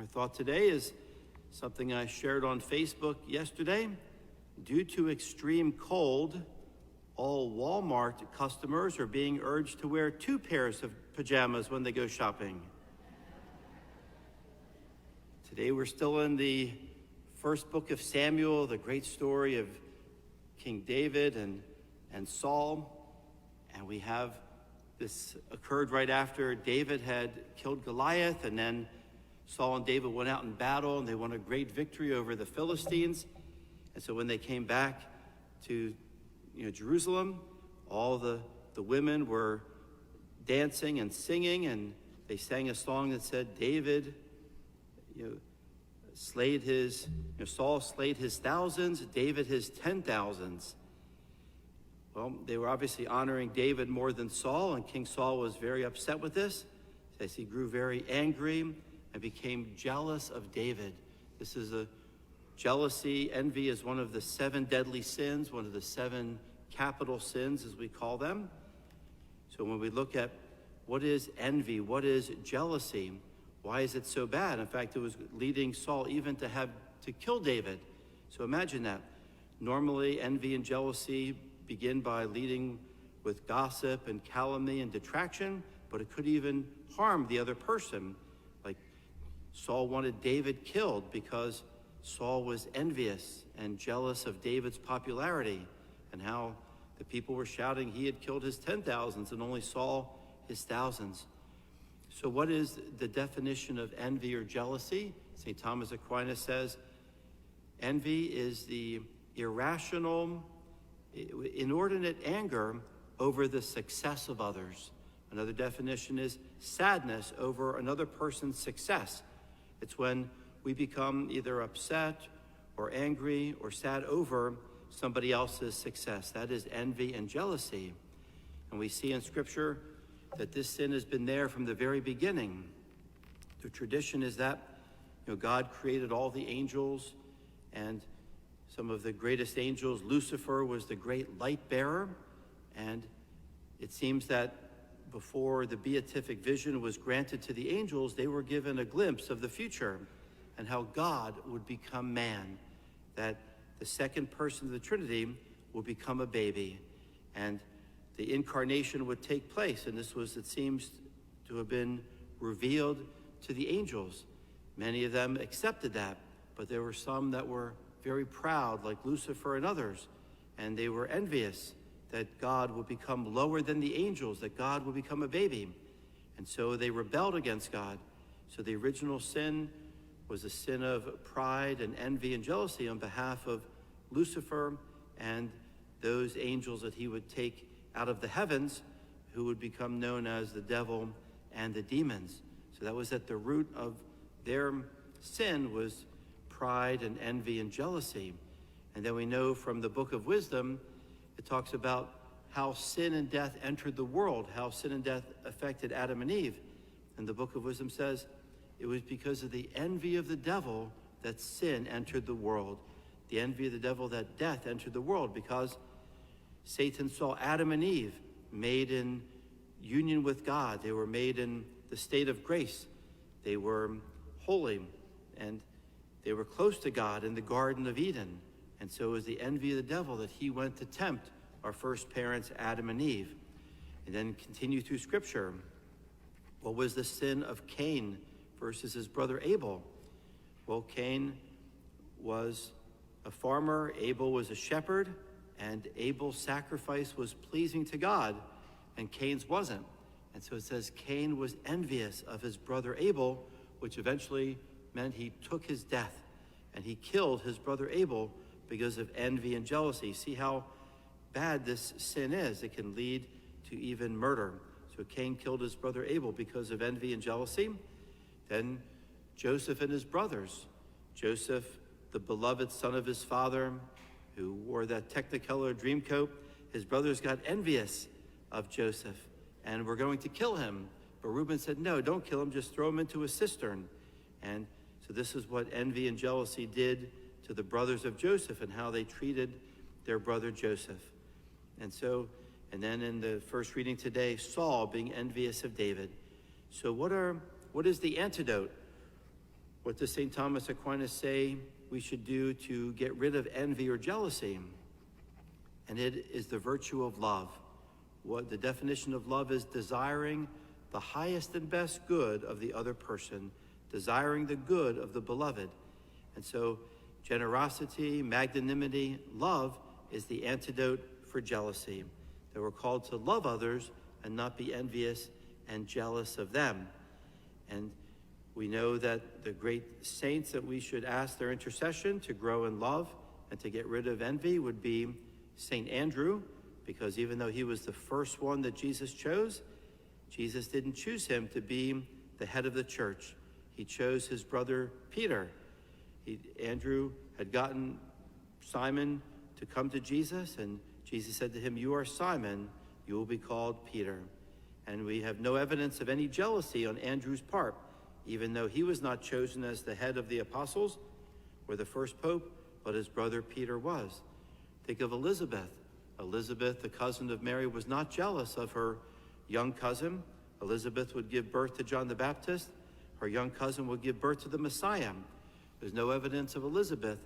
Our thought today is something I shared on Facebook yesterday. Due to extreme cold, all Walmart customers are being urged to wear 2 pairs of pajamas when they go shopping. Today we're still in the first book of Samuel, the great story of King David and Saul. And we have this occurred right after David had killed Goliath, and then Saul and David went out in battle, and they won a great victory over the Philistines. And so when they came back to Jerusalem, all the women were dancing and singing, and they sang a song that said, David, Saul slayed his thousands, David his 10,000s. Well, they were obviously honoring David more than Saul, and King Saul was very upset with this, as he grew very angry and became jealous of David. This is a jealousy. Envy is one of the 7 deadly sins, one of the 7 capital sins, as we call them. So when we look at what is envy, what is jealousy, why is it so bad? In fact, it was leading Saul even to kill David. So imagine that. Normally, envy and jealousy begin by leading with gossip and calumny and detraction, but it could even harm the other person. Like Saul wanted David killed because Saul was envious and jealous of David's popularity, and how the people were shouting he had killed his 10,000s and only Saul his thousands. So what is the definition of envy or jealousy? St. Thomas Aquinas says, envy is the irrational, inordinate anger over the success of others. Another definition is sadness over another person's success. It's when we become either upset or angry or sad over somebody else's success. That is envy and jealousy. And we see in Scripture that this sin has been there from the very beginning. The tradition is that God created all the angels, and some of the greatest angels, Lucifer was the great light bearer, and it seems that before the beatific vision was granted to the angels, they were given a glimpse of the future and how God would become man, that the second person of the Trinity will become a baby, and the incarnation would take place. And this was, it seems, to have been revealed to the angels. Many of them accepted that, but there were some that were very proud, like Lucifer and others, and they were envious that God would become lower than the angels, that God would become a baby. And so they rebelled against God. So the original sin was a sin of pride and envy and jealousy on behalf of Lucifer and those angels that he would take out of the heavens, who would become known as the devil and the demons. So that was at the root of their sin, was pride and envy and jealousy. And then we know from the book of Wisdom, it talks about how sin and death entered the world, how sin and death affected Adam and Eve. And the book of Wisdom says it was because of the envy of the devil that sin entered the world. The envy of the devil that death entered the world, because Satan saw Adam and Eve made in union with God. They were made in the state of grace. They were holy, and they were close to God in the Garden of Eden. And so it was the envy of the devil that he went to tempt our first parents, Adam and Eve. And then continue through Scripture. What was the sin of Cain versus his brother Abel? Well, Cain was a farmer, Abel was a shepherd, and Abel's sacrifice was pleasing to God, and Cain's wasn't. And so it says Cain was envious of his brother Abel, which eventually meant he took his death, and he killed his brother Abel because of envy and jealousy. See how bad this sin is. It can lead to even murder. So Cain killed his brother Abel because of envy and jealousy. Then Joseph and his brothers. Joseph, the beloved son of his father, who wore that Technicolor dream coat, his brothers got envious of Joseph and were going to kill him. But Reuben said, no, don't kill him, just throw him into a cistern. And so this is what envy and jealousy did to the brothers of Joseph, and how they treated their brother Joseph. And then in the first reading today, Saul being envious of David. So what is the antidote? What does St. Thomas Aquinas say we should do to get rid of envy or jealousy? And it is the virtue of love. What the definition of love is: desiring the highest and best good of the other person, desiring the good of the beloved. And so generosity, magnanimity, love is the antidote for jealousy. That we're called to love others and not be envious and jealous of them. And we know that the great saints that we should ask their intercession to grow in love and to get rid of envy would be St. Andrew, because even though he was the first one that Jesus chose, Jesus didn't choose him to be the head of the church. He chose his brother Peter. Andrew had gotten Simon to come to Jesus, and Jesus said to him, "You are Simon, you will be called Peter." And we have no evidence of any jealousy on Andrew's part, even though he was not chosen as the head of the apostles or the first pope, but his brother Peter was. Think of Elizabeth. Elizabeth, the cousin of Mary, was not jealous of her young cousin. Elizabeth would give birth to John the Baptist. Her young cousin would give birth to the Messiah. There's no evidence of Elizabeth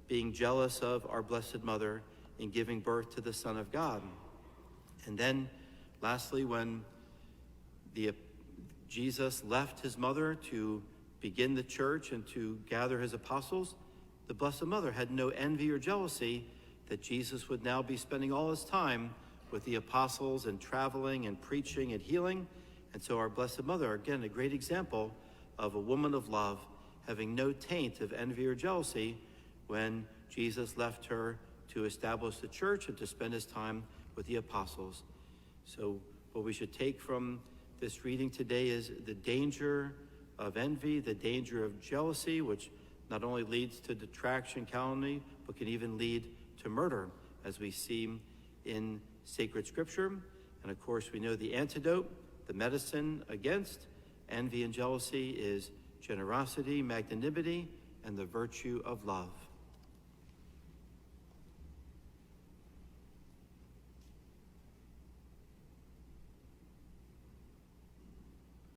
being jealous of our Blessed Mother in giving birth to the Son of God. And then, lastly, when Jesus left his mother to begin the church and to gather his apostles, the Blessed Mother had no envy or jealousy that Jesus would now be spending all his time with the apostles and traveling and preaching and healing. And so our Blessed Mother, again, a great example of a woman of love, having no taint of envy or jealousy when Jesus left her to establish the church and to spend his time with the apostles. So what we should take from this reading today is the danger of envy, the danger of jealousy, which not only leads to detraction, calumny, but can even lead to murder, as we see in sacred scripture. And of course, we know the antidote, the medicine against envy and jealousy, is generosity, magnanimity, and the virtue of love.